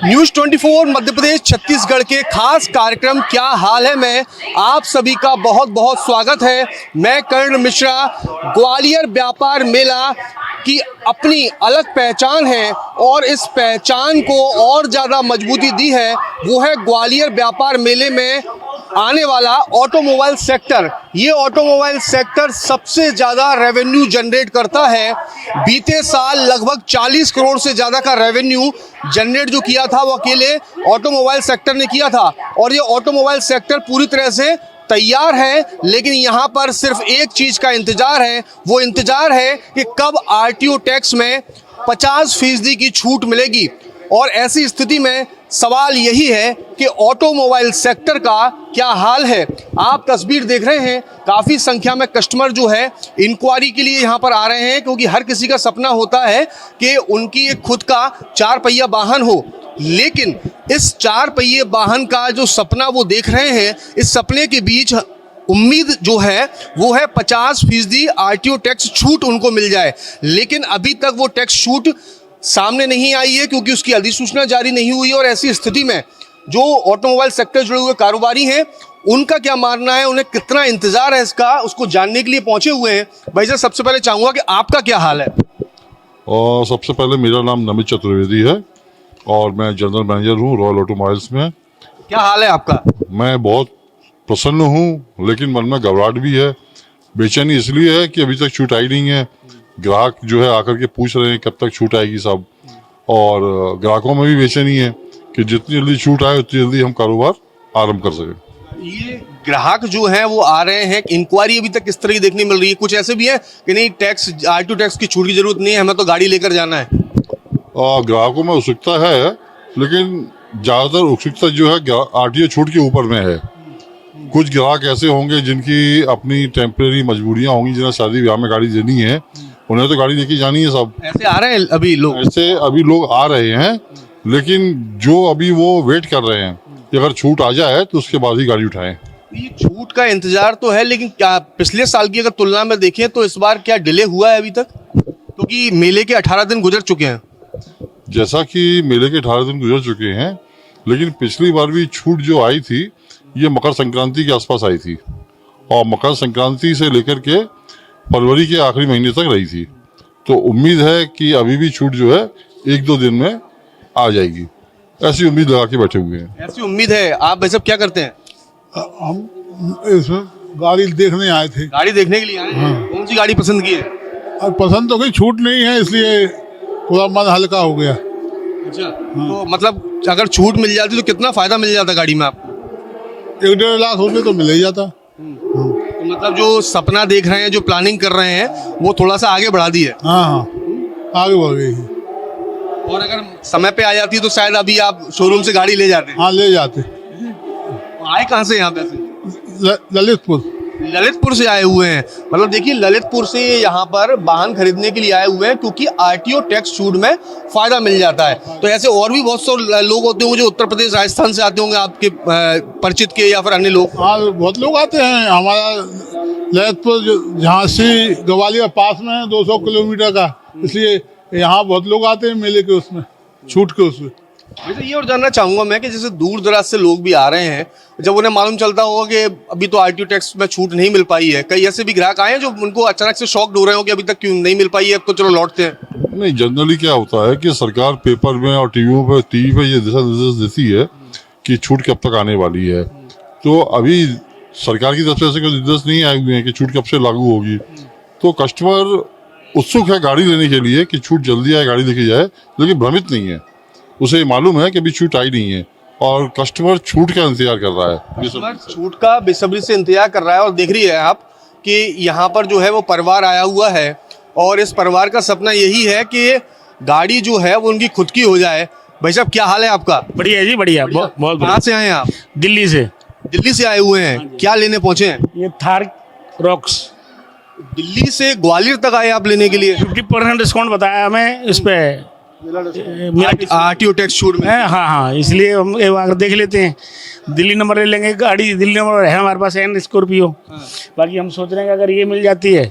News 24 Madhya Pradesh Chhattisgarh के खास कार्यक्रम क्या हाल है में आप सभी का बहुत बहुत स्वागत है। मैं कर्ण मिश्रा। ग्वालियर व्यापार मेला की अपनी अलग पहचान है और इस पहचान को और ज़्यादा मजबूती दी है वो है ग्वालियर व्यापार मेले में आने वाला ऑटोमोबाइल सेक्टर। ये ऑटोमोबाइल सेक्टर सबसे ज़्यादा रेवेन्यू जनरेट करता है। बीते साल लगभग 40 करोड़ से ज़्यादा का रेवेन्यू जनरेट जो किया था वो अकेले ऑटोमोबाइल सेक्टर ने किया था। और ये ऑटोमोबाइल सेक्टर पूरी तरह से तैयार है, लेकिन यहाँ पर सिर्फ एक चीज़ का इंतज़ार है। वो इंतज़ार है कि कब आरटीओ टैक्स में 50% की छूट मिलेगी। और ऐसी स्थिति में सवाल यही है कि ऑटोमोबाइल सेक्टर का क्या हाल है। आप तस्वीर देख रहे हैं, काफ़ी संख्या में कस्टमर जो है इंक्वायरी के लिए यहाँ पर आ रहे हैं, क्योंकि हर किसी का सपना होता है कि उनकी एक खुद का 4 पहिया वाहन हो। लेकिन इस 4 पहिए वाहन का जो सपना वो देख रहे हैं, इस सपने के बीच उम्मीद जो है वो है 50% आरटीओ टैक्स छूट उनको मिल जाए। लेकिन अभी तक वो टैक्स छूट सामने नहीं आई है, क्योंकि उसकी अधिसूचना जारी नहीं हुई है। और ऐसी स्थिति में जो ऑटोमोबाइल सेक्टर जुड़े हुए कारोबारी हैं, उनका क्या मानना है, उन्हें कितना इंतजार है इसका, उसको जानने के लिए पहुंचे हुए हैं। भाई साहब, सबसे पहले चाहूंगा कि आपका क्या हाल है। और सबसे पहले मेरा नाम नमित चतुर्वेदी है और मैं जनरल मैनेजर हूँ रॉयल ऑटोमोबाइल्स में। क्या हाल है आपका? मैं बहुत प्रसन्न हूँ, लेकिन मन में घबराहट भी है। बेचैनी इसलिए है कि अभी तक छूट आई नहीं है। ग्राहक जो है आकर के पूछ रहे हैं कब तक छूट आएगी साहब। और ग्राहकों में भी बेचैनी है कि जितनी जल्दी छूट आए उतनी जल्दी हम कारोबार आरंभ कर सकें। ये ग्राहक जो हैं वो आ रहे हैं, इंक्वायरी अभी तक किस तरह की देखने मिल रही है? कुछ ऐसे भी है कि नहीं, टैक्स आरटीओ टैक्स की छूट की जरूरत नहीं है, हमें तो गाड़ी लेकर जाना है। ग्राहकों में उत्सुकता है, लेकिन ज़्यादातर उत्सुकता जो है आरटीओ छूट के ऊपर में है। कुछ ग्राहक ऐसे होंगे जिनकी अपनी टेम्परेरी मजबूरियां होंगी, जिन्हें शादी ब्याह में गाड़ी देनी है, उन्हें तो गाड़ी लेके जानी है साहब। ऐसे आ रहे हैं अभी लोग? ऐसे अभी लोग आ रहे हैं, लेकिन जो अभी वो वेट कर रहे हैं कि अगर छूट आ जाए तो उसके बाद ही गाड़ी उठाएं। ये छूट का इंतजार तो है, लेकिन क्या पिछले साल की अगर तुलना में देखें तो इस बार क्या डिले हुआ है अभी तक? क्योंकि मेले के 18 दिन गुजर चुके हैं। जैसा कि मेले के 18 दिन गुजर चुके हैं, लेकिन पिछली बार भी छूट जो आई थी ये मकर संक्रांति के आसपास आई थी और मकर संक्रांति से लेकर के फरवरी के आखिरी महीने तक रही थी। तो उम्मीद है कि अभी भी छूट जो है 1-2 दिन में आ जाएगी, ऐसी उम्मीद लगा के बैठे हुए हैं। ऐसी उम्मीद है। आप भाई साहब क्या करते हैं? हम इसमें गाड़ी देखने आए थे। गाड़ी देखने के लिए आए हैं। कौन सी गाड़ी पसंद की है? और पसंद तो कोई छूट नहीं है, इसलिए थोड़ा मन हल्का हो गया। अच्छा, तो मतलब अगर छूट मिल जाती तो कितना फायदा मिल जाता गाड़ी में आपको? 1-1.5 लाख रुपए तो मिल ही जाता। तो मतलब जो सपना देख रहे हैं, जो प्लानिंग कर रहे हैं, वो थोड़ा सा आगे बढ़ा दी है। हाँ, आगे बढ़ गई है। और अगर समय पे आ जाती तो शायद अभी आप शोरूम से गाड़ी ले जाते। हाँ, ले जाते। आए कहाँ से यहाँ पे? ललितपुर। ललितपुर से आए हुए हैं। मतलब देखिए, ललितपुर से यहाँ पर वाहन खरीदने के लिए आए हुए हैं, क्योंकि आरटीओ टैक्स छूट में फायदा मिल जाता है। तो ऐसे और भी बहुत से लोग होते होंगे जो उत्तर प्रदेश राजस्थान से आते होंगे, आपके परिचित के या फिर अन्य लोग। हाँ, बहुत लोग आते हैं। हमारा ललितपुर झांसी ग्वालियर पास में है, 200 किलोमीटर का, इसलिए यहाँ बहुत लोग आते हैं मेले के उसमें, छूट के उसमें। वैसे ये और जानना चाहूंगा मैं कि जैसे दूर दराज से लोग भी आ रहे हैं, जब उन्हें मालूम चलता होगा कि अभी तो आरटीओ टैक्स में छूट नहीं मिल पाई है, कई ऐसे भी ग्राहक आए हैं जो उनको अचानक से शॉक हो रहे हो कि अभी तक क्यों नहीं मिल पाई है, अब तो चलो लौटते हैं। नहीं, जनरली क्या होता है कि सरकार पेपर में और टीवी पे ये दिशा निर्देश देती है कि छूट कब तक आने वाली है। तो अभी सरकार की तरफ से ऐसे कोई निर्देश नहीं आए हुए हैं कि छूट कब से लागू होगी। तो कस्टमर उत्सुक है गाड़ी लेने के लिए कि छूट जल्दी आए, गाड़ी लेके जाए, लेकिन भ्रमित नहीं है। उसे मालूम है कि अभी छूट आई नहीं है और कस्टमर छूट का इंतजार कर रहा है। कस्टमर छूट का बेसब्री से इंतजार कर रहा है। और देख रही है आप कि यहाँ पर जो है वो परिवार आया हुआ है, और इस परिवार का सपना यही है कि गाड़ी जो है वो उनकी खुद की हो जाए। भाई साहब, क्या हाल है आपका? बढ़िया जी, बढ़िया, बहुत कहाँ बढ़िया। से आए हैं आप? दिल्ली से। दिल्ली से आए हुए हैं। क्या लेने पहुंचे हैं? ये थार रॉक्स दिल्ली से ग्वालियर तक आए आप लेने के लिए? 50% डिस्काउंट बताया हमें इस पे। आरटीओ टैक्स छूट में। हाँ हाँ, इसलिए हम एक बार देख लेते हैं। दिल्ली नंबर ले लेंगे, गाड़ी दिल्ली नंबर है हमारे पास, एन स्कॉर्पियो। बाकी हम सोच रहे हैं कि अगर ये मिल जाती है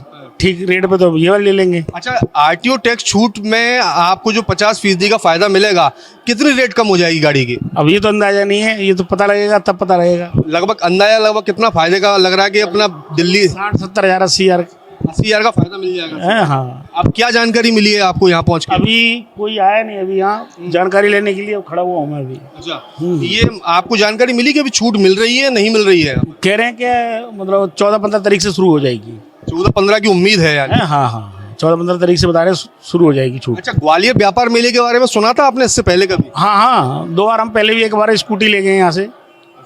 ठीक रेट पे तो ये वाले ले लेंगे। अच्छा, आरटीओ टैक्स छूट में आपको जो 50% का फायदा मिलेगा, कितनी रेट कम हो जाएगी गाड़ी की? अब ये तो अंदाजा नहीं है, ये तो पता लगेगा तब पता लगेगा। लगभग अंदाजा लगभग कितना फायदे का लग रहा है कि अपना दिल्ली 60-70 हज़ार 80 हज़ार 80,000 का फायदा मिल जाएगा? है। हाँ, अब क्या जानकारी मिली है आपको यहाँ पहुँच के? अभी कोई आया नहीं, अभी यहाँ जानकारी लेने के लिए खड़ा हुआ हूँ मैं अभी। अच्छा, ये आपको जानकारी मिली कि अभी छूट मिल रही है नहीं मिल रही है? कह रहे हैं कि मतलब 14-15 तारीख से शुरू हो जाएगी। 14-15 की उम्मीद है यानी? हाँ हाँ, 14-15 तारीख से बता रहे हैं शुरू हो जाएगी छूट। अच्छा, ग्वालियर व्यापार मेले के बारे में सुना था आपने इससे पहले कभी? हाँ हाँ, 2 बार हम पहले भी एक बार स्कूटी ले गए यहाँ से।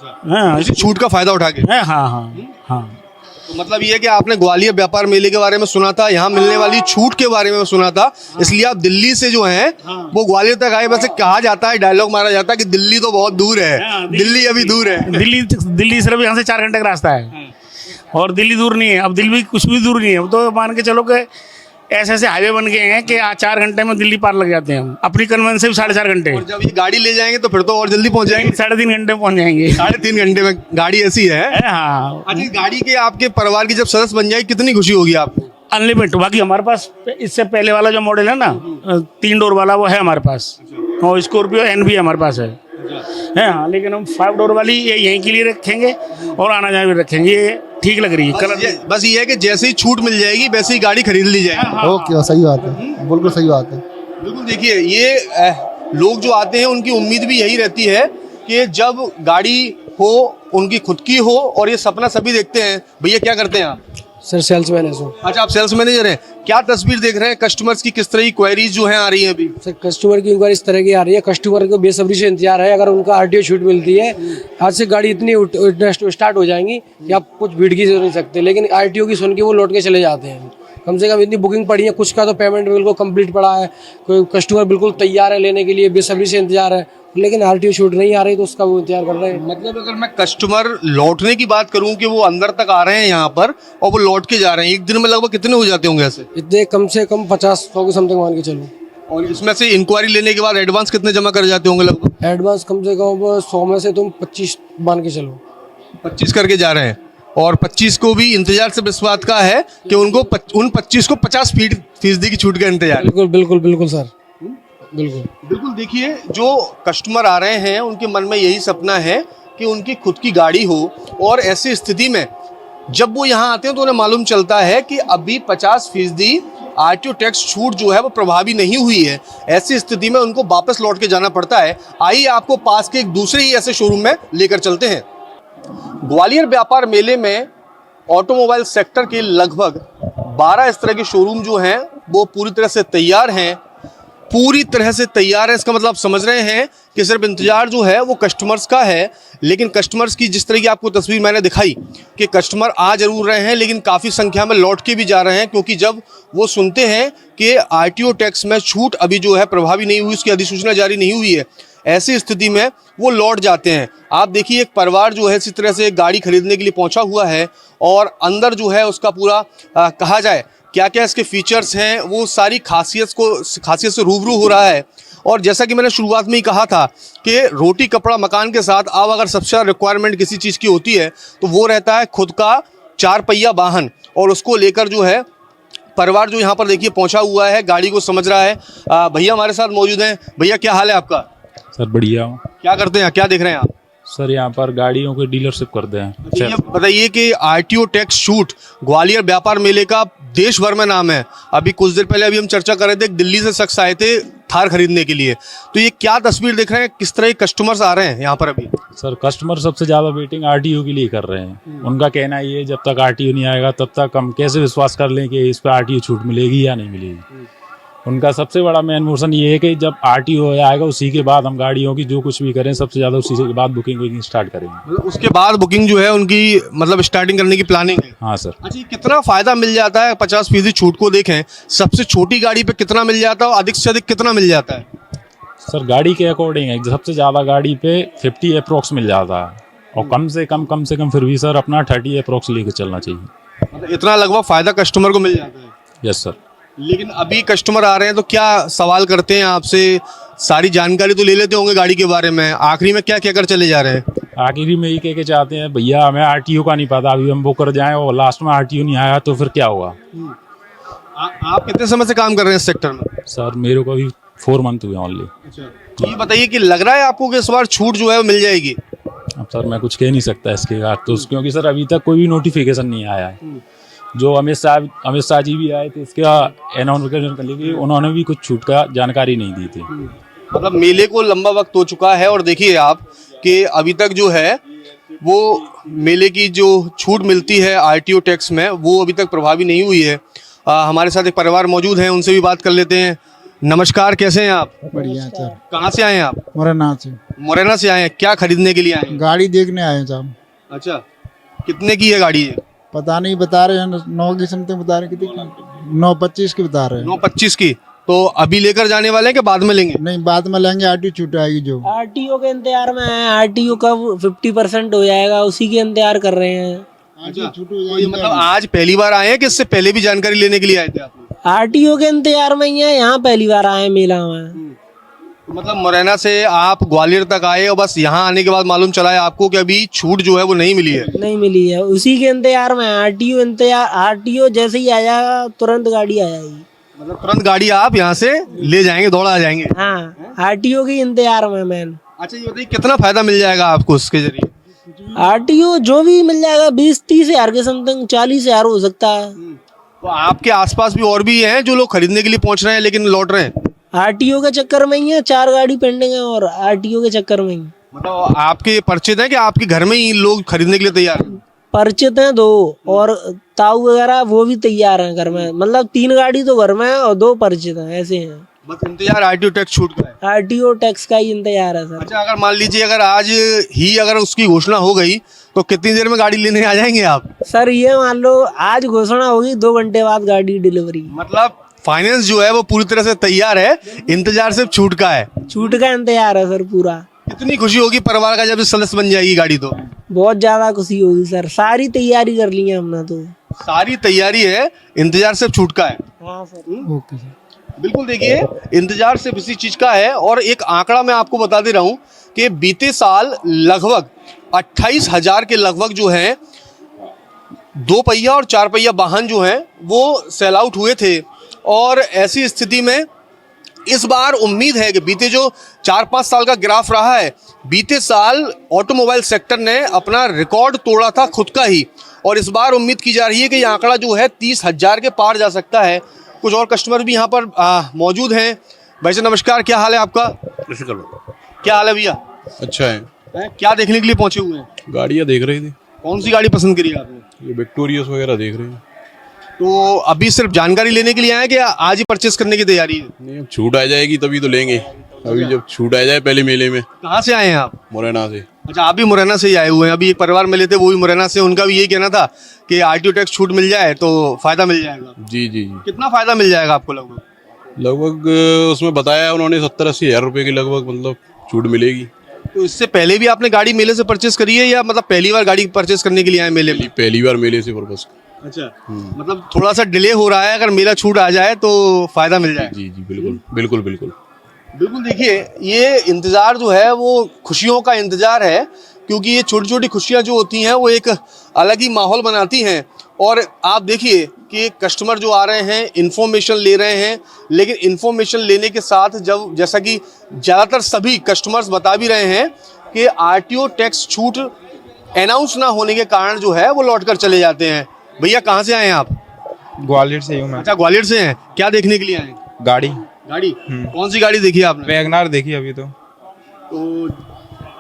हाँ इसी छूट का फायदा उठा के? हाँ हाँ हाँ। तो मतलब ये है कि आपने ग्वालियर व्यापार मेले के बारे में सुना था, यहाँ मिलने वाली छूट के बारे में सुना था, इसलिए आप दिल्ली से जो है वो ग्वालियर तक आए। वैसे कहा जाता है, डायलॉग मारा जाता है कि दिल्ली तो बहुत दूर है, दिल्ली अभी दूर है। दिल्ली सिर्फ यहाँ से 4 घंटे का रास्ता है और दिल्ली दूर नहीं है। अब दिल्ली भी कुछ भी दूर नहीं है, अब तो मान के चलो कि ऐसे ऐसे हाईवे बन गए हैं कि 4 घंटे में दिल्ली पार लग जाते हैं हम। अपनी कन्वेंस से भी 4.5 घंटे। और जब ये गाड़ी ले जाएंगे तो फिर तो और जल्दी पहुंच जाएंगे। 3.5 घंटे में पहुंच जाएंगे। 3.5 घंटे में गाड़ी ऐसी है? हाँ। अच्छा, गाड़ी के आपके परिवार की जब सदस्य बन जाए कितनी खुशी होगी आपको? अनलिमिटेड। बाकी हमारे पास इससे पहले वाला जो मॉडल है ना, 3 डोर वाला, वो है हमारे पास। और स्कॉर्पियो एन भी हमारे पास है। हाँ, लेकिन हम 5 डोर वाली ये यहीं के लिए रखेंगे और आना जाना भी रखेंगे। ये ठीक लग रही है कलर। बस ये है कि जैसे ही छूट मिल जाएगी वैसे ही गाड़ी खरीद ली जाएगी। ओके, सही बात है, बिल्कुल सही बात है। बिल्कुल, देखिए ये लोग जो आते हैं उनकी उम्मीद भी यही रहती है कि जब गाड़ी हो, उनकी खुद की हो, और ये सपना सभी देखते हैं। भैया क्या करते हैं आप? Sir sales manager. अच्छा, आप सेल्स मैनेजर हैं। क्या तस्वीर देख रहे हैं कस्टमर्स की, किस तरह की क्वेरीज जो हैं आ रही हैं अभी? सर कस्टमर की इंक्वायरी इस तरह की आ रही है, कस्टमर को बेसब्री से इंतजार है। अगर उनका आरटीओ छूट मिलती है, आज से गाड़ी इतनी स्टार्ट हो जाएंगी कि आप कुछ भीड़ की नहीं सकते, लेकिन आरटीओ की सुन के वो लौट के चले जाते हैं। कम से कम इतनी बुकिंग पड़ी है, कुछ का तो पेमेंट बिल्कुल कंप्लीट पड़ा है, कोई कस्टमर बिल्कुल तैयार है लेने के लिए, बेसब्री से इंतजार है, लेकिन आरटीओ छूट नहीं आ रही तो उसका वो इंतजार कर रहे हैं। मतलब अगर मैं कस्टमर लौटने की बात करूं कि वो अंदर तक आ रहे हैं यहाँ पर और वो लौट के जा रहे हैं, एक दिन में लगभग कितने हो जाते होंगे ऐसे? इतने कम से कम 50-100 के समथिंग मान के चलो। और इसमें से इंक्वायरी लेने के बाद एडवांस कितने जमा कर जाते होंगे लगभग? एडवांस कम से कम 100 में से तुम 25 मान के चलो। 25 करके जा रहे हैं, और 25 को भी इंतजार से इस बात का है कि उनको उन 25 को 50% की छूट का इंतजार है। बिल्कुल बिल्कुल बिल्कुल सर, बिल्कुल बिल्कुल। देखिए, जो कस्टमर आ रहे हैं उनके मन में यही सपना है कि उनकी खुद की गाड़ी हो, और ऐसी स्थिति में जब वो यहाँ आते हैं तो उन्हें मालूम चलता है कि अभी 50% आरटीओ टैक्स छूट जो है वो प्रभावी नहीं हुई है। ऐसी स्थिति में उनको वापस लौट के जाना पड़ता है। आइए आपको पास के एक दूसरे ही ऐसे शोरूम में लेकर चलते हैं। ग्वालियर व्यापार मेले में ऑटोमोबाइल सेक्टर के लगभग 12 इस तरह के शोरूम जो हैं वो पूरी तरह से तैयार हैं, पूरी तरह से तैयार है। इसका मतलब आप समझ रहे हैं कि सिर्फ इंतजार जो है वो कस्टमर्स का है, लेकिन कस्टमर्स की जिस तरह की आपको तस्वीर मैंने दिखाई कि कस्टमर आ जरूर रहे हैं लेकिन काफ़ी संख्या में लौट के भी जा रहे हैं, क्योंकि जब वो सुनते हैं कि आरटीओ टैक्स में छूट अभी जो है प्रभावी नहीं हुई, उसकी अधिसूचना जारी नहीं हुई है, ऐसी स्थिति में वो लौट जाते हैं। आप देखिए, एक परिवार जो है इसी तरह से गाड़ी खरीदने के लिए पहुंचा हुआ है, और अंदर जो है उसका पूरा कहा जाए क्या क्या इसके फीचर्स हैं, वो सारी खासियत से रूबरू हो रहा है। और जैसा कि मैंने शुरुआत में ही कहा था कि रोटी कपड़ा मकान के साथ अब अगर सबसे ज़्यादा रिक्वायरमेंट किसी चीज़ की होती है तो वो रहता है खुद का 4 पहिया वाहन, और उसको लेकर जो है परिवार जो यहाँ पर देखिए पहुँचा हुआ है, गाड़ी को समझ रहा है। भैया हमारे साथ मौजूद हैं। भैया क्या हाल है आपका? सर बढ़िया हूँ। क्या करते हैं, क्या देख रहे हैं आप? सर यहाँ पर गाड़ियों की डीलरशिप करते हैं। अच्छा, ये बताइए कि आरटीओ टैक्स छूट ग्वालियर व्यापार मेले का देश भर में नाम है। अभी कुछ देर पहले हम चर्चा कर रहे थे, दिल्ली से शख्स आए थे थार खरीदने के लिए, तो ये क्या तस्वीर देख रहे हैं, किस तरह के कस्टमर्स आ रहे हैं यहाँ पर अभी? सर कस्टमर सबसे ज़्यादा वेटिंग आरटीओ के लिए कर रहे हैं। उनका कहना ये है जब तक आरटीओ नहीं आएगा तब तक हम कैसे विश्वास कर लें कि इस पर आरटीओ छूट मिलेगी या नहीं मिलेगी। उनका सबसे बड़ा मेन मोशन ये है कि जब आरटीओ आएगा उसी के बाद हम गाड़ियों की जो कुछ भी करें सबसे ज़्यादा उसी के बाद बुकिंग स्टार्ट करेंगे। उसके बाद बुकिंग जो है उनकी मतलब स्टार्टिंग करने की प्लानिंग है? हाँ सर। अच्छा, कितना फायदा मिल जाता है? 50% छूट को देखें, सबसे छोटी गाड़ी पे कितना मिल जाता है और अधिक से अधिक कितना मिल जाता है? सर गाड़ी के अकॉर्डिंग है, सबसे ज़्यादा गाड़ी पे 50 अप्रोक्स मिल जाता है, और कम से कम फिर भी सर अपना 30 अप्रोक्स लेके चलना चाहिए। मतलब इतना लगभग फायदा कस्टमर को मिल जाता है? Yes sir. लेकिन अभी कस्टमर आ रहे हैं तो क्या सवाल करते हैं आपसे? सारी जानकारी तो ले लेते होंगे गाड़ी के बारे में, आखिरी में क्या कहकर चले जा रहे हैं? आखिरी में ये कह के चाहते हैं भैया हमें आरटीओ का नहीं पता, अभी हम वो कर जाएं और लास्ट में आरटीओ नहीं आया तो फिर क्या होगा। आप कितने समय से काम कर रहे हैं इस सेक्टर में? सर मेरे को अभी 4 मंथ हुए ओनली। तो ये बताइए कि लग रहा है आपको कि इस बार छूट जो है वो मिल जाएगी? अब सर मैं कुछ कह नहीं सकता इसके बाद तो, क्योंकि सर अभी तक कोई भी नोटिफिकेशन नहीं आया है। जो अमित शाह जी भी आए थे इसका अनाउंसमेंट करने के लिए, उन्होंने भी कुछ छूट का जानकारी नहीं दी थी। मतलब मेले को लंबा वक्त हो चुका है और देखिए आप कि अभी तक जो है वो मेले की जो छूट मिलती है आरटीओ टैक्स में वो अभी तक प्रभावी नहीं हुई है। हमारे साथ एक परिवार मौजूद है, उनसे भी बात कर लेते हैं। नमस्कार, कैसे हैं आप? बढ़िया सर। कहाँ से आए हैं आप? मुरैना से। मुरैना से आए हैं। क्या खरीदने के लिए आए हैं? गाड़ी देखने आए साहब। अच्छा, कितने की है गाड़ी? पता नहीं, बता रहे हैं 9 की समथिंग बता रहे, कितनी 9:25 की बता रहे हैं। 9:25 की। तो अभी लेकर जाने वाले हैं कि बाद में लेंगे? नहीं, बाद में लेंगे, आरटीओ छूट आएगी जो। आरटीओ के इंतजार में है। आरटीओ कब 50% हो जाएगा उसी के इंतजार कर रहे हैं। तो ये मतलब आज पहली बार आए हैं कि इससे पहले भी जानकारी लेने के लिए आए थे आप लोग? आरटीओ के इंतजार में ही है, यहाँ पहली बार आए हैं मेला में। तो मतलब मुरैना से आप ग्वालियर तक आए और बस यहाँ आने के बाद मालूम चला है आपको कि अभी छूट जो है वो नहीं मिली है? नहीं मिली है, उसी के इंतजार में है। आरटीओ जैसे ही आ जाएगा तुरंत गाड़ी आ जाएगी। मतलब तुरंत गाड़ी आप यहाँ से ले जाएंगे, दौड़ा आ जाएंगे? हाँ, आरटीओ के इंतजार में मैन। अच्छा, ये बताइए कितना फायदा मिल जाएगा आपको इसके जरिए? आरटीओ जो भी मिल जाएगा 20-30 हजार के समथिंग, 40 हजार हो सकता है। तो आपके आसपास भी और भी हैं जो लोग खरीदने के लिए पहुंच रहे हैं लेकिन लौट रहे हैं? आरटीओ के चक्कर में ही है, 4 गाड़ी पेंडिंग है और आरटीओ के चक्कर में ही। मतलब आपके परिचित हैं कि आपके घर में ही लोग खरीदने के लिए तैयार हैं? परिचित हैं 2 और ताऊ वगैरह वो भी तैयार हैं घर में। मतलब 3 गाड़ी तो घर में है और 2 परिचित हैं, ऐसे हैं। बस इंतजार आरटीओ टैक्स छूट का है? आरटीओ टैक्स का ही इंतजार है सर। अच्छा, अगर मान लीजिए अगर आज ही अगर उसकी घोषणा हो गई तो कितनी देर में गाड़ी लेने आ जाएंगे आप? सर ये मान लो आज घोषणा होगी, 2 घंटे बाद गाड़ी डिलीवरी। मतलब फाइनेंस जो है वो पूरी तरह से तैयार है, इंतजार सिर्फ छूट का है? छूट का इंतजार है सर पूरा। कितनी खुशी होगी परिवार का जब सदस्य बन जाएगी गाड़ी? तो बहुत ज्यादा खुशी होगी सर। सारी तैयारी कर ली है हमने तो। सारी तैयारी है, इंतजार सिर्फ छूट का है? हाँ सर। Okay sir. बिल्कुल, देखिए इंतजार सिर्फ इसी चीज का है। और एक आंकड़ा मैं आपको बता दे रहा हूं कि बीते साल लगभग 28,000 के लगभग जो है 2 पहिया और 4 पहिया वाहन जो हैं वो सेल आउट हुए थे। और ऐसी स्थिति में इस बार उम्मीद है कि बीते जो 4-5 साल का ग्राफ रहा है, बीते साल ऑटोमोबाइल सेक्टर ने अपना रिकॉर्ड तोड़ा था खुद का ही, और इस बार उम्मीद की जा रही है कि यह आंकड़ा जो है 30,000 के पार जा सकता है। कुछ और कस्टमर भी यहाँ पर मौजूद हैं। भाई साहब नमस्कार, क्या हाल है आपका? क्या हाल है भैया? अच्छा है। क्या देखने के लिए पहुंचे हुए हैं? गाड़ियाँ देख रही थी। कौन सी गाड़ी पसंद करी आपने? ये विक्टोरियस वगैरह देख रहे हैं। तो अभी सिर्फ जानकारी लेने के लिए आए कि आज ही परचेस करने की तैयारी है? नहीं, अब छूट आ जाएगी तभी तो लेंगे। अभी जब छूट आ जाए पहले मेले में। कहाँ से आए हैं आप? मुरैना से। अच्छा, आप भी मुरैना से ही आए हुए हैं। अभी एक परिवार मिले थे, वो भी मुरैना से, उनका भी यही कहना था कि आरटीओ टैक्स छूट मिल जाए तो फायदा मिल जाएगा। जी जी जी। कितना फायदा मिल जाएगा आपको लगभग? लगभग उसमें बताया उन्होंने 70-80 हज़ार रुपये की लगभग मतलब छूट मिलेगी। तो इससे पहले भी आपने गाड़ी मेले से परचेस करी है या मतलब पहली बार गाड़ी परचेस करने के लिए आए मेले में? पहली बार मेले से पर्पस। अच्छा, मतलब थोड़ा सा डिले हो रहा है, अगर मेला छूट आ जाए तो फायदा मिल जाए? जी जी बिल्कुल बिल्कुल बिल्कुल बिल्कुल। देखिए ये इंतज़ार जो है वो खुशियों का इंतज़ार है, क्योंकि ये छोटी छोटी खुशियाँ जो होती हैं वो एक अलग ही माहौल बनाती हैं। और आप देखिए कि कस्टमर जो आ रहे हैं इन्फॉर्मेशन ले रहे हैं, लेकिन इन्फॉर्मेशन लेने के साथ जब जैसा कि ज़्यादातर सभी कस्टमर्स बता भी रहे हैं कि आरटीओ टैक्स छूट अनाउंस ना होने के कारण जो है वो लौट कर चले जाते हैं। भैया कहाँ से आए हैं आप? ग्वालियर से ही हूँ मैं। अच्छा, ग्वालियर से हैं। क्या देखने के लिए आए? गाड़ी गाड़ी? कौन सी गाड़ी देखी आपने? वैगनार देखी अभी तो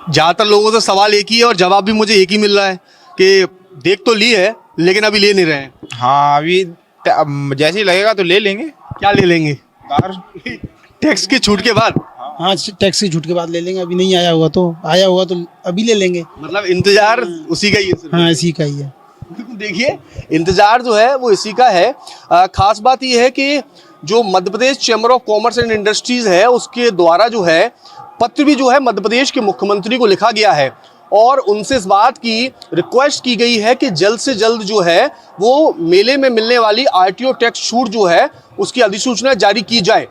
ज़्यादातर लोगों से सवाल एक ही है और जवाब भी मुझे एक ही मिल रहा है कि देख तो ली है लेकिन अभी ले नहीं रहे हैं। हाँ, अभी जैसे ही लगेगा तो ले लेंगे। क्या ले लेंगे? कार। टैक्स की छूट के बाद? हाँ, टैक्स की छूट के बाद ले लेंगे। अभी नहीं आया होगा तो, आया होगा तो अभी ले लेंगे। मतलब इंतजार उसी का ही है सिर्फ? हाँ, इसी का ही है। बिल्कुल, देखिए इंतजार जो है वो इसी का है। खास बात यह है कि जो Madhya Pradesh chamber of commerce and industries है उसके द्वारा जो है पत्र भी जो है मध्य प्रदेश के मुख्यमंत्री को लिखा गया है और उनसे इस बात की रिक्वेस्ट की गई है कि जल्द से जल्द जो है वो मेले में मिलने वाली आरटीओ टैक्स छूट जो है उसकी अधिसूचना जारी की जाए।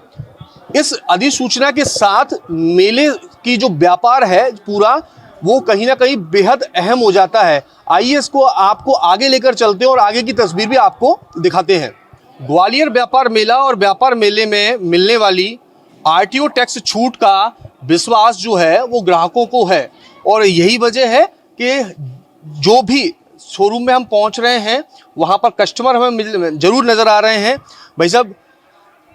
इस अधिसूचना के साथ मेले की जो व्यापार है पूरा वो कहीं ना कहीं बेहद अहम हो जाता है। आइए इसको आपको आगे लेकर चलते हैं और आगे की तस्वीर भी आपको दिखाते हैं। ग्वालियर व्यापार मेला और व्यापार मेले में मिलने वाली आरटीओ टैक्स छूट का विश्वास जो है वो ग्राहकों को है, और यही वजह है कि जो भी शोरूम में हम पहुंच रहे हैं वहां पर कस्टमर हमें जरूर नजर आ रहे हैं। भाई साहब,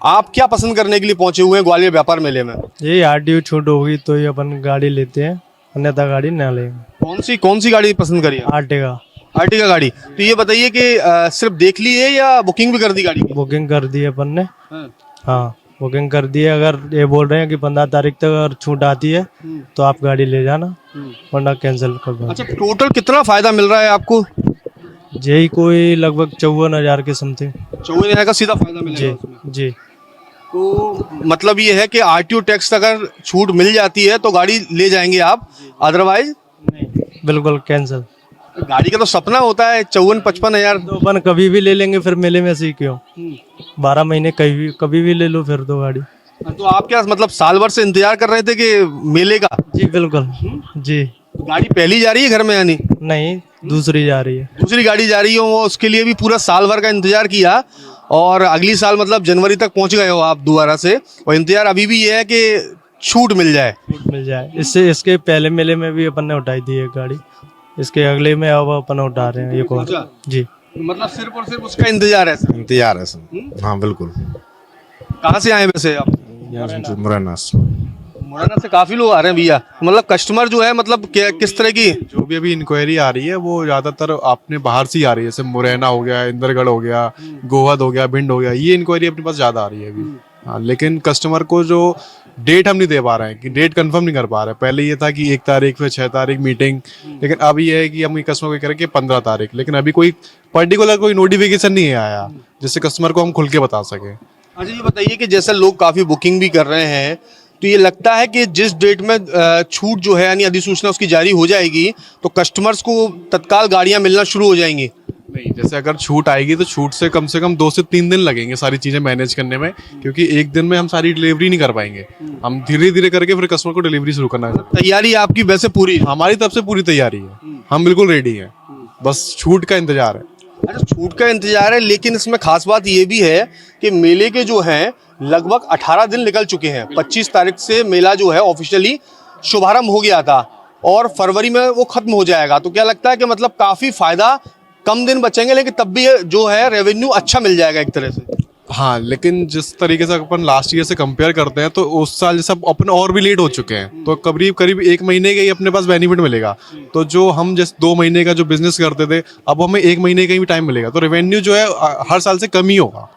आप क्या पसंद करने के लिए पहुंचे हुए हैं ग्वालियर व्यापार मेले में? ये आरटीओ छूट होगी तो ही अपन गाड़ी लेते हैं, अन्यथा गाड़ी ना लेंगे। कौन सी गाड़ी पसंद करी है? आर्टिगा। आर्टिगा गाड़ी। तो ये बताइए कि सिर्फ देख ली है या बुकिंग भी कर दी गाड़ी की? बुकिंग कर दी है अपन ने। हाँ, बुकिंग कर दी है। अगर ये बोल रहे हैं कि 15 तारीख तक अगर छूट आती है तो आप गाड़ी ले जाना, वरना कैंसिल कर दो। अच्छा, टोटल कितना फायदा मिल रहा है आपको? यही कोई लगभग 54,000 के समथिंग। 54,000 का सीधा फायदा मिलेगा उसमें। जी। तो मतलब ये है कि आरटीओ टैक्स अगर छूट मिल जाती है तो गाड़ी ले जाएंगे आप, अदरवाइज बिल्कुल कैंसिल। गाड़ी का तो सपना होता है 54-55,000। तो अपन कभी भी ले लेंगे, फिर मेले में ऐसे ही क्यों? 12 महीने कभी भी ले लो फिर तो गाड़ी। तो आप क्या मतलब साल भर से इंतजार कर रहे थे कि मेले का? जी बिल्कुल। जी। गाड़ी पहली जा रही है घर में यानी? नहीं, दूसरी जा रही है। दूसरी गाड़ी जा रही हो, वो उसके लिए भी पूरा साल भर का इंतजार किया, और अगली साल मतलब जनवरी तक पहुंच गए हो आप दोबारा से, और इंतजार अभी भी ये है कि छूट मिल जाए। मिल जाए। इसके पहले मेले में भी अपन ने उठाई थी एक गाड़ी, इसके अगले में अब अपन उठा रहे हैं ये कौन। अच्छा। जी। मतलब सिर्फ और सिर्फ उसका इंतजार है सर? इंतजार है सर। हाँ बिल्कुल। कहाँ से आए वैसे आप? मुरैना से। मुरैना से काफी लोग आ रहे हैं भैया। मतलब कस्टमर जो है मतलब किस तरह की? जो भी अभी इंक्वायरी आ रही है वो ज्यादातर अपने बाहर से ही आ रही है, जैसे मुरैना हो गया, इंदरगढ़ हो गया, गोहद हो गया, भिंड हो गया, ये इंक्वायरी अपने पास ज्यादा आ रही है अभी। हाँ, लेकिन कस्टमर को जो डेट हम नहीं दे पा रहे हैं, कि डेट कंफर्म नहीं कर पा रहे। पहले ये था कि 1 तारीख फिर 6 तारीख मीटिंग, लेकिन अब ये है कि हम कस्टमर को कह रहे हैं कि 15 तारीख, लेकिन अभी कोई पर्टिकुलर कोई नोटिफिकेशन नहीं आया जिससे कस्टमर को हम खुल के बता सके। अच्छा, ये बताइए कि जैसे लोग काफी बुकिंग भी कर रहे हैं, तो ये लगता है कि जिस डेट में छूट जो है यानी अधिसूचना उसकी जारी हो जाएगी तो कस्टमर्स को तत्काल गाड़ियां मिलना शुरू हो जाएंगी? नहीं, जैसे अगर छूट आएगी तो छूट से कम 2 से 3 दिन लगेंगे सारी चीजें मैनेज करने में, क्योंकि एक दिन में हम सारी डिलीवरी नहीं कर पाएंगे। हम धीरे धीरे करके फिर कस्टमर को डिलीवरी शुरू करना है। तैयारी आपकी वैसे पूरी? हमारी तरफ से पूरी तैयारी है, हम बिल्कुल रेडी हैं, बस छूट का इंतजार है। अच्छा, छूट का इंतजार है, लेकिन इसमें खास बात ये भी है कि मेले के जो हैं लगभग 18 दिन निकल चुके हैं। 25 तारीख से मेला जो है ऑफिशियली शुभारंभ हो गया था और फरवरी में वो खत्म हो जाएगा। तो क्या लगता है कि मतलब काफी फायदा, कम दिन बचेंगे लेकिन तब भी जो है रेवेन्यू अच्छा मिल जाएगा एक तरह से? हाँ, लेकिन जिस तरीके से अपन लास्ट ईयर से कंपेयर करते हैं तो उस साल जैसे अपन और भी लेट हो चुके हैं, तो करीब 1 महीने का ही अपने पास बेनिफिट मिलेगा। तो जो हम जैसे 2 महीने का जो बिजनेस करते थे, अब हमें 1 महीने का ही टाइम मिलेगा, तो रेवेन्यू जो है हर साल से कम ही होगा।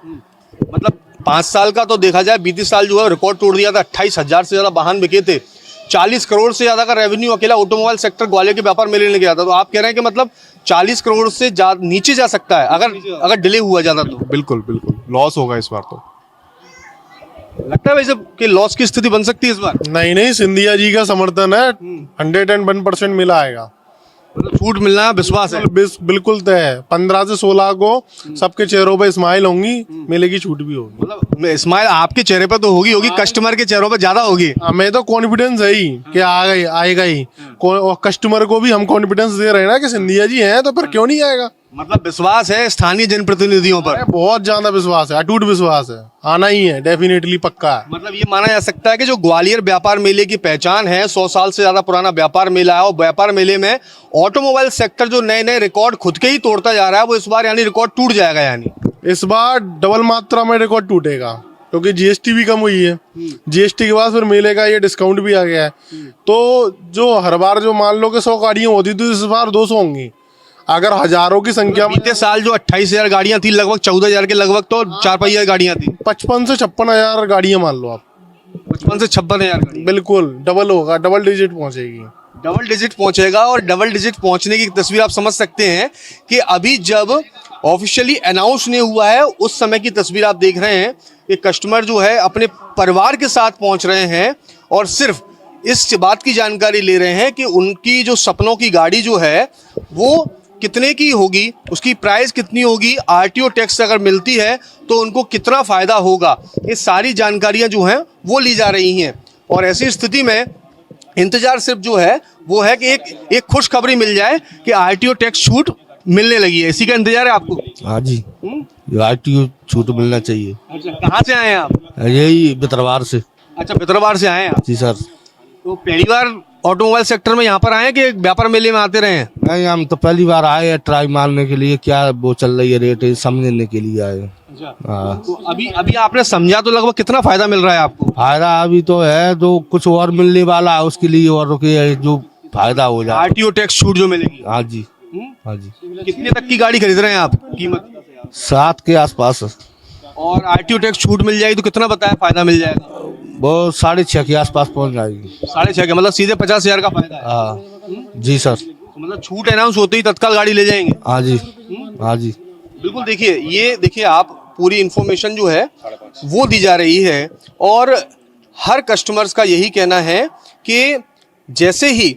मतलब 5 साल का तो देखा जाए, बीते साल जो है रिकॉर्ड तोड़ दिया था, 28,000 से ज्यादा वाहन बिके थे, 40 करोड़ से ज्यादा का रेवेन्यू अकेला ऑटोमोबाइल सेक्टर ग्वालियर के व्यापार मेले ने किया था। तो आप कह रहे हैं कि मतलब 40 करोड़ से नीचे जा सकता है अगर डिले हुआ ज्यादा तो? बिल्कुल बिल्कुल लॉस होगा इस बार। तो लगता है वैसे कि लॉस की स्थिति बन सकती है इस बार? नहीं, सिंधिया जी का समर्थन है, 101% मिला आएगा। मतलब छूट मिलना विश्वास है? बिल्कुल तय है। 15 से 16 को सबके चेहरों पे स्माइल होंगी, मेले की छूट भी होगी। मतलब स्माइल आपके चेहरे पर तो होगी, कस्टमर के चेहरों पर ज्यादा होगी। हमें तो कॉन्फिडेंस है ही कि आएगा ही, और कस्टमर को भी हम कॉन्फिडेंस दे रहे हैं ना कि सिंधिया जी हैं, तो फिर क्यों नहीं आएगा। मतलब विश्वास है स्थानीय जनप्रतिनिधियों पर? बहुत ज्यादा विश्वास है, अटूट विश्वास है, आना ही है, डेफिनेटली पक्का है। मतलब ये माना जा सकता है कि जो ग्वालियर व्यापार मेले की पहचान है, 100 साल से ज्यादा पुराना व्यापार मेला है, और व्यापार मेले में ऑटोमोबाइल सेक्टर जो नए रिकॉर्ड खुद के ही तोड़ता जा रहा है, वो इस बार यानी रिकॉर्ड टूट जाएगा। यानी इस बार डबल मात्रा में रिकॉर्ड टूटेगा, क्योंकि जीएसटी भी कम हुई है। जीएसटी के बाद फिर मेले का ये डिस्काउंट भी आ गया है। तो जो हर बार जो मान लो कि 100 गाड़ियां होती तो इस बार 200 होंगी। अगर हजारों की संख्या में, बीते साल जो 28,000 गाड़ियां थी, लगभग 14,000 के लगभग तो 4 गाड़ियां थी। 55 से 56,000 गाड़ियां मान लो आप। 55 से 56,000 बिल्कुल डबल होगा, डबल डिजिट पहुंचेगी। डबल डिजिट पहुंचेगा, और डबल डिजिट पहुंचने की तस्वीर आप समझ सकते हैं कि अभी जब ऑफिशियली अनाउंस नहीं हुआ है उस समय की तस्वीर आप देख रहे हैं कि कस्टमर जो है अपने परिवार के साथ पहुंच रहे हैं और सिर्फ इस बात की जानकारी ले रहे हैं कि उनकी जो सपनों की गाड़ी जो है वो कितने की होगी, उसकी प्राइस कितनी होगी, आरटीओ टैक्स अगर मिलती है तो उनको कितना फ़ायदा होगा। ये सारी जानकारियां जो हैं वो ली जा रही हैं, और ऐसी स्थिति में इंतजार सिर्फ जो है वो है कि एक खुशखबरी मिल जाए कि आरटीओ टैक्स छूट मिलने लगी है। इसी का इंतजार है आपको? हाँ जी। आरटीओ छूट मिलना चाहिए। अच्छा, कहाँ से आए हैं आप? यही बितरवार से। अच्छा, बितरवार से आए हैं आप। जी सर। तो पहली बार ऑटोमोबाइल सेक्टर में यहाँ पर आए हैं कि व्यापार मेले में आते रहे हैं? नहीं, हम तो पहली बार आए हैं ट्राई मारने के लिए, क्या वो चल रही है रेट समझने के लिए आए। हाँ, तो अभी अभी आपने समझा तो लगभग कितना फायदा मिल रहा है आपको? फायदा अभी तो है, जो कुछ और मिलने वाला है उसके लिए और रुके जो फायदा हो जाए। आरटीओ टैक्स छूट जो मिलेगी। हाँ जी, हाँ जी। कितने तक की गाड़ी खरीद रहे हैं आप? कीमत 7 के आसपास। और आरटीओ टैक्स छूट मिल जाएगी तो कितना बताया फायदा मिल जाएगा? वो 6.5 के आसपास पहुंच जाएगी। 6.5 का मतलब सीधे 50,000 का फायदा है। हाँ जी सर। तो मतलब छूट अनाउंस होते ही तत्काल गाड़ी ले जाएंगे। हाँ जी, हाँ जी। बिल्कुल, देखिए आप पूरी इन्फॉर्मेशन जो है वो दी जा रही है और हर कस्टमर्स का यही कहना है कि जैसे ही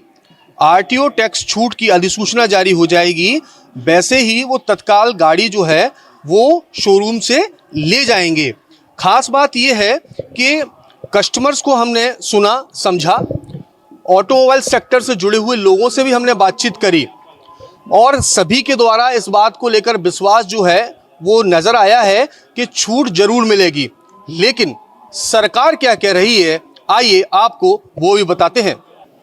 आरटीओ टैक्स छूट की अधिसूचना जारी हो जाएगी वैसे ही वो तत्काल गाड़ी जो है वो शोरूम से ले जाएंगे। खास बात ये है कि कस्टमर्स को हमने सुना समझा, ऑटोमोबाइल सेक्टर से जुड़े हुए लोगों से भी हमने बातचीत करी और सभी के द्वारा इस बात को लेकर विश्वास जो है वो नज़र आया है कि छूट जरूर मिलेगी। लेकिन सरकार क्या कह रही है, आइए आपको वो भी बताते हैं।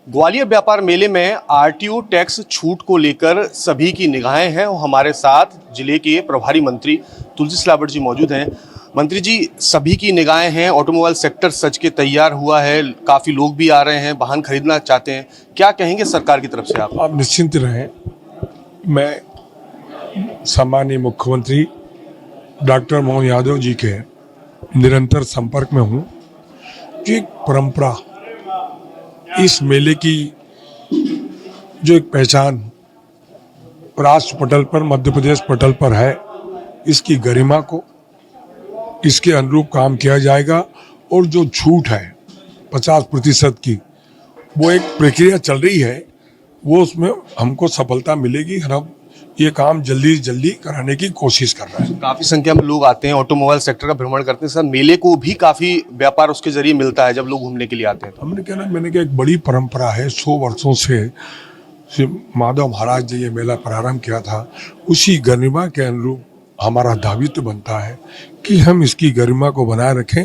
ग्वालियर व्यापार मेले में आरटीओ टैक्स छूट को लेकर सभी की निगाहें हैं और हमारे साथ जिले के प्रभारी मंत्री तुलसी सिलावट जी मौजूद हैं। मंत्री जी, सभी की निगाहें हैं, ऑटोमोबाइल सेक्टर सज के तैयार हुआ है, काफ़ी लोग भी आ रहे हैं, वाहन खरीदना चाहते हैं, क्या कहेंगे सरकार की तरफ से आप? आप निश्चिंत रहें, मैं सम्माननीय मुख्यमंत्री डॉक्टर मोहन यादव जी के निरंतर संपर्क में हूँ कि एक परंपरा, इस मेले की जो एक पहचान राष्ट्र पटल पर, मध्य प्रदेश पटल पर है, इसकी गरिमा को, इसके अनुरूप काम किया जाएगा। और जो छूट है 50% की, वो एक प्रक्रिया चल रही है, वो उसमें हमको सफलता मिलेगी। हम ये काम जल्दी कराने की कोशिश कर रहे हैं। काफ़ी संख्या में लोग आते हैं, ऑटोमोबाइल सेक्टर का भ्रमण करते हैं सर, मेले को भी काफ़ी व्यापार उसके जरिए मिलता है जब लोग घूमने के लिए आते हैं। मैंने कहा एक बड़ी परंपरा है, 100 वर्षों से माधव महाराज जी ये मेला प्रारंभ किया था, उसी गरिमा के अनुरूप हमारा दायित्व बनता है कि हम इसकी गरिमा को बनाए रखें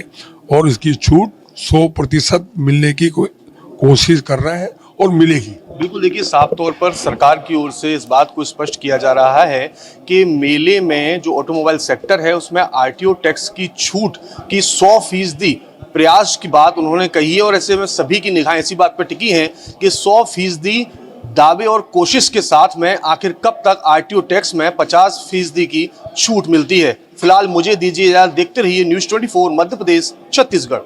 और इसकी छूट 100% मिलने की कोशिश कर रहे हैं और मिलेगी। बिल्कुल, देखिए साफ तौर पर सरकार की ओर से इस बात को स्पष्ट किया जा रहा है कि मेले में जो ऑटोमोबाइल सेक्टर है उसमें आरटीओ टैक्स की छूट की 100% प्रयास की बात उन्होंने कही है और ऐसे में सभी की निगाहें इसी बात पर टिकी हैं कि 100% दावे और कोशिश के साथ में आखिर कब तक आरटीओ टैक्स में 50% की छूट मिलती है। फिलहाल मुझे दीजिए इजाजत, देखते रहिए न्यूज़ 24 मध्य प्रदेश छत्तीसगढ़।